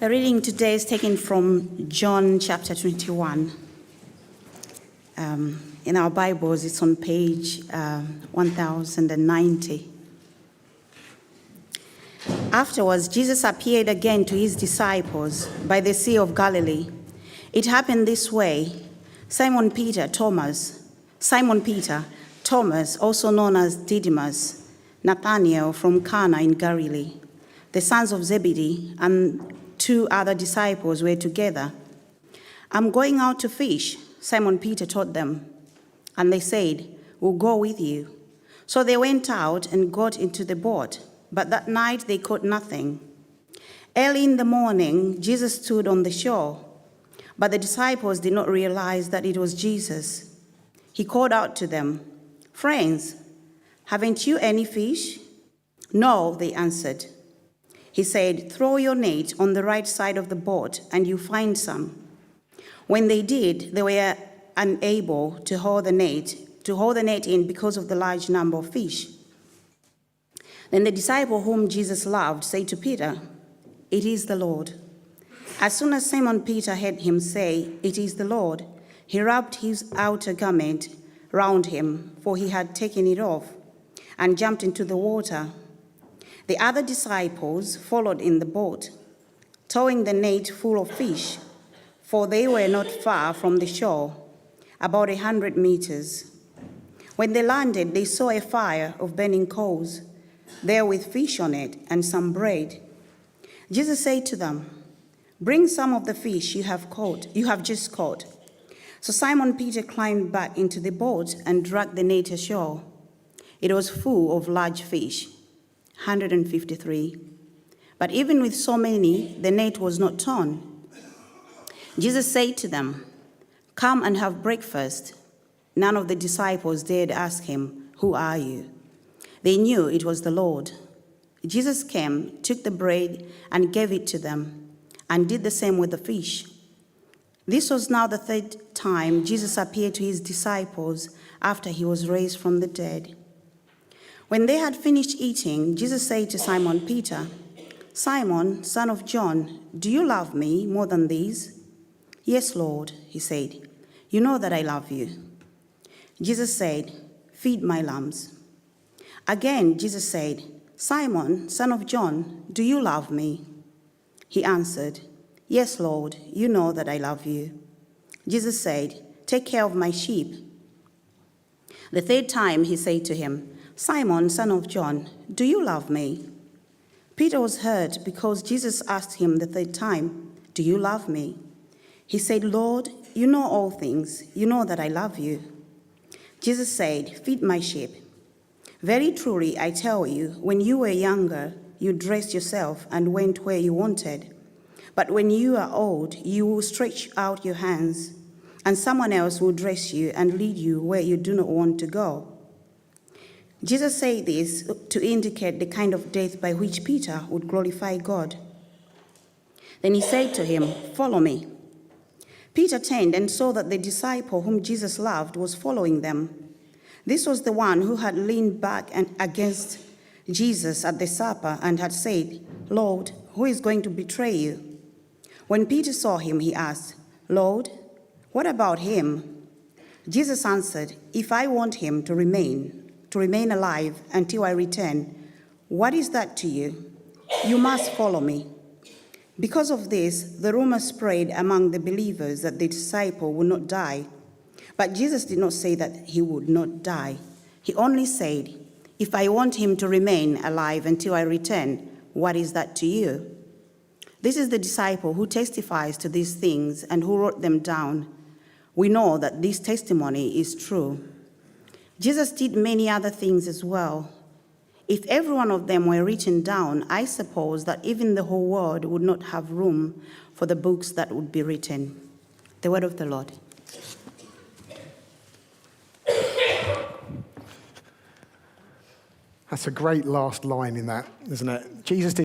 The reading today is taken from John chapter 21. In our Bibles, it's on page 1090. Afterwards, Jesus appeared again to his disciples by the Sea of Galilee. It happened this way. Simon Peter, Thomas, also known as Didymus, Nathanael from Cana in Galilee, the sons of Zebedee, and 2 other disciples were together. "I'm going out to fish," Simon Peter told them. And they said, "We'll go with you." So they went out and got into the boat, but that night they caught nothing. Early in the morning, Jesus stood on the shore, but the disciples did not realize that it was Jesus. He called out to them, "Friends, haven't you any fish?" "No," they answered. He said, "Throw your net on the right side of the boat and you'll find some." When they did, they were unable to haul the net in because of the large number of fish. Then the disciple whom Jesus loved said to Peter, "It is the Lord." As soon as Simon Peter heard him say, "It is the Lord," he wrapped his outer garment round him, for he had taken it off, and jumped into the water. The other disciples followed in the boat, towing the net full of fish, for they were not far from the shore, about 100 meters. When they landed, they saw a fire of burning coals, there with fish on it and some bread. Jesus said to them, "Bring some of the fish you have just caught." So Simon Peter climbed back into the boat and dragged the net ashore. It was full of large fish, 153. But even with so many, the net was not torn. Jesus said to them, "Come and have breakfast." None of the disciples dared ask him, "Who are you?" They knew it was the Lord. Jesus came, took the bread and gave it to them, and did the same with the fish. This was now the 3rd time Jesus appeared to his disciples after he was raised from the dead. When they had finished eating, Jesus said to Simon Peter, "Simon, son of John, do you love me more than these?" "Yes, Lord," he said. "You know that I love you." Jesus said, "Feed my lambs." Again, Jesus said, "Simon, son of John, do you love me?" He answered, "Yes, Lord, you know that I love you." Jesus said, "Take care of my sheep." The 3rd time he said to him, "Simon, son of John, do you love me?" Peter was hurt because Jesus asked him the 3rd time, "Do you love me?" He said, "Lord, you know all things. You know that I love you." Jesus said, "Feed my sheep. Very truly, I tell you, when you were younger, you dressed yourself and went where you wanted. But when you are old, you will stretch out your hands, and someone else will dress you and lead you where you do not want to go." Jesus said this to indicate the kind of death by which Peter would glorify God. Then he said to him, "Follow me." Peter turned and saw that the disciple whom Jesus loved was following them. This was the one who had leaned back against Jesus at the supper and had said, "Lord, who is going to betray you?" When Peter saw him, he asked, "Lord, what about him?" Jesus answered, "If I want him to remain alive until I return, what is that to you? You must follow me." Because of this, the rumor spread among the believers that the disciple would not die. But Jesus did not say that he would not die. He only said, "If I want him to remain alive until I return, what is that to you?" This is the disciple who testifies to these things and who wrote them down. We know that this testimony is true. Jesus did many other things as well. If every one of them were written down, I suppose that even the whole world would not have room for the books that would be written. The word of the Lord. That's a great last line in that, isn't it? Jesus did